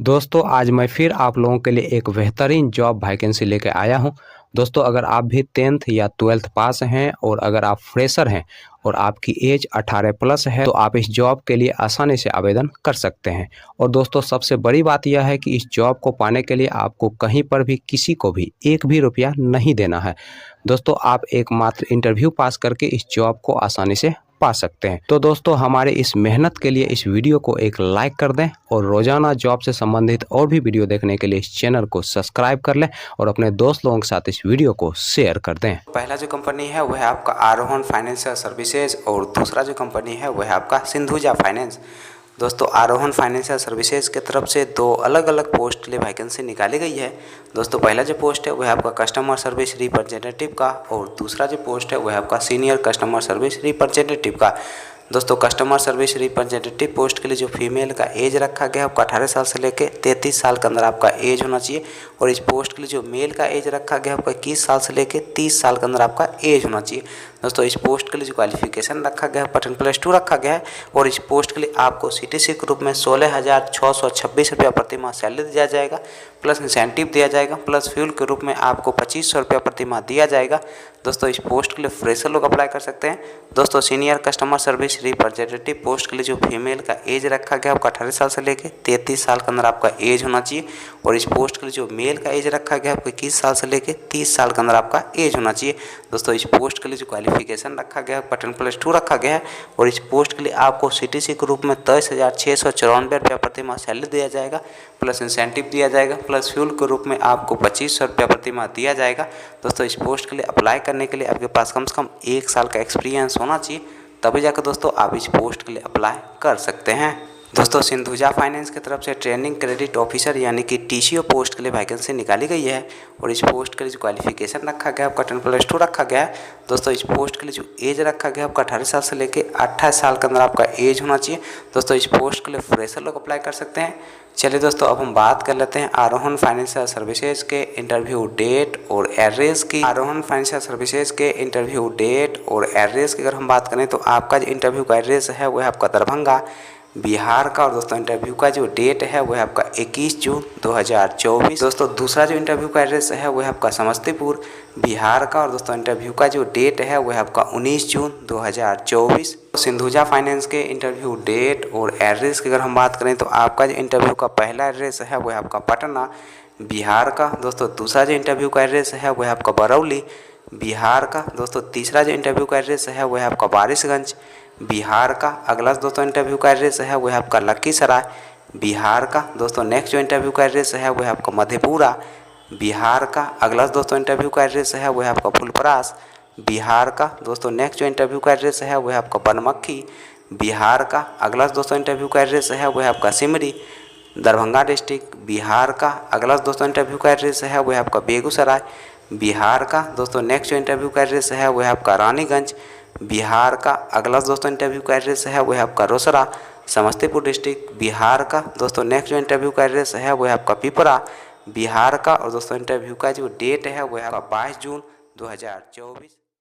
दोस्तों आज मैं फिर आप लोगों के लिए एक बेहतरीन जॉब वैकेंसी लेके आया हूं। दोस्तों अगर आप भी 10th या 12th पास हैं और अगर आप फ्रेशर हैं और आपकी एज 18 प्लस है तो आप इस जॉब के लिए आसानी से आवेदन कर सकते हैं। और दोस्तों सबसे बड़ी बात यह है कि इस जॉब को पाने के लिए आपको कहीं पर भी किसी को भी एक भी रुपया नहीं देना है। दोस्तों आप एकमात्र इंटरव्यू पास करके इस जॉब को आसानी से पा सकते हैं। तो दोस्तों हमारे इस मेहनत के लिए इस वीडियो को एक लाइक कर दें और रोजाना जॉब से संबंधित और भी वीडियो देखने के लिए इस चैनल को सब्सक्राइब कर लें और अपने दोस्त लोगों के साथ इस वीडियो को शेयर कर दें। पहला जो कंपनी है वह है आपका आरोहण फाइनेंशियल सर्विसेज और दूसरा जो कंपनी है वह है आपका सिंधुजा फाइनेंस। दोस्तों आरोहण फाइनेंशियल सर्विसेज की तरफ से दो अलग अलग पोस्ट के लिए वैकेंसी निकाली गई है। दोस्तों पहला जो पोस्ट है वह आपका कस्टमर सर्विस रिप्रेजेंटेटिव का और दूसरा जो पोस्ट है वह आपका सीनियर कस्टमर सर्विस रिप्रेजेंटेटिव का। दोस्तों कस्टमर सर्विस रिप्रेजेंटेटिव पोस्ट के लिए जो फीमेल का एज रखा गया है आपका 18 साल से लेकर 33 साल के अंदर आपका एज होना चाहिए और इस पोस्ट के लिए जो मेल का एज रखा गया है आपका 21 साल से लेकर 30 साल के अंदर आपका एज होना चाहिए। दोस्तों इस पोस्ट के लिए जो क्वालिफिकेशन रखा गया है 10+2 रखा गया है और इस पोस्ट के लिए आपको सीटीसी के रूप में 16,626 रुपया प्रति माह सैलरी दिया जाएगा, प्लस इंसेंटिव दिया जाएगा, प्लस फ्यूल के रूप में आपको 2500 रुपया प्रति माह दिया जाएगा। दोस्तों इस पोस्ट के लिए फ्रेशर लोग अप्लाई कर सकते हैं। दोस्तों senior customer service representative post के लिए जो फीमेल का एज रखा गया आपका 18 साल से लेकर 33 साल के अंदर आपका एज होना चाहिए और इस पोस्ट के लिए जो मेल का एज रखा गया आपको 21 साल से लेकर 30 साल के अंदर आपका एज होना चाहिए। दोस्तों इस पोस्ट के लिए जो क्वालिफिकेशन रखा गया है 10+2 रखा गया है और इस पोस्ट के लिए आपको सीटीसी के रूप में 23,694 रुपया प्रति माह सैलरी दिया जाएगा, प्लस इंसेंटिव दिया जाएगा, प्लस फ्यूल के रूप में आपको 2500 रुपया प्रति माह दिया जाएगा। दोस्तों इस पोस्ट के लिए अप्लाई करने के लिए आपके पास कम से कम 1 साल का एक्सपीरियंस होना चाहिए, तभी जाकर दोस्तों आप इस पोस्ट के लिए अप्लाई कर सकते हैं। दोस्तों सिंधुजा फाइनेंस की तरफ से ट्रेनिंग क्रेडिट ऑफिसर यानी कि टीसीओ पोस्ट के लिए वैकेंसी निकाली गई है और इस पोस्ट के लिए जो क्वालिफिकेशन रखा गया आपका 10+2 रखा गया है। दोस्तों इस पोस्ट के लिए जो एज रखा गया आपका 18 साल से लेकर 28 साल के अंदर आपका एज होना चाहिए। दोस्तों इस पोस्ट के लिए फ्रेशर लोग अप्लाई कर सकते हैं। चलिए दोस्तों अब हम बात कर लेते हैं आरोहण फाइनेंशियल सर्विसेज के इंटरव्यू डेट और एड्रेस की। आरोहण फाइनेंशियल सर्विसेज के इंटरव्यू डेट और एड्रेस की अगर हम बात करें तो आपका जो इंटरव्यू का एड्रेस है वह आपका दरभंगा बिहार का और दोस्तों इंटरव्यू का जो डेट है वह आपका 21 जून 2024। दोस्तों दूसरा जो इंटरव्यू का एड्रेस है वह आपका समस्तीपुर बिहार का और दोस्तों इंटरव्यू का जो डेट है वह आपका 19 जून 2024। सिंधुजा फाइनेंस के इंटरव्यू डेट और एड्रेस की अगर हम बात करें तो आपका जो इंटरव्यू का पहला एड्रेस है वह आपका पटना बिहार का। दोस्तों दूसरा जो इंटरव्यू का एड्रेस है वह आपका बरौली बिहार का। दोस्तों तीसरा जो इंटरव्यू का एड्रेस है वह आपका वारिसगंज बिहार का। अगला दोस्तों इंटरव्यू का एड्रेस है वह आपका लखीसराय बिहार का। दोस्तों नेक्स्ट जो इंटरव्यू का एड्रेस है वह आपका मधेपुरा बिहार का। अगला दोस्तों इंटरव्यू का एड्रेस है वह आपका फुलपरास बिहार का। दोस्तों नेक्स्ट जो इंटरव्यू का एड्रेस है वह आपका बनमक्खी बिहार का। अगला दोस्तों इंटरव्यू का एड्रेस है वह आपका सिमरी दरभंगा डिस्ट्रिक्ट बिहार का। अगला दोस्तों इंटरव्यू का एड्रेस है वह आपका बेगूसराय बिहार का। दोस्तों नेक्स्ट जो इंटरव्यू का एड्रेस है वह आपका रानीगंज बिहार का। अगला दोस्तों इंटरव्यू का एड्रेस है वह आपका रोसड़ा समस्तीपुर डिस्ट्रिक्ट बिहार का। दोस्तों नेक्स्ट जो इंटरव्यू का एड्रेस है वह आपका पिपरा बिहार का और दोस्तों इंटरव्यू का जो डेट है वह आपका 22 जून 2024।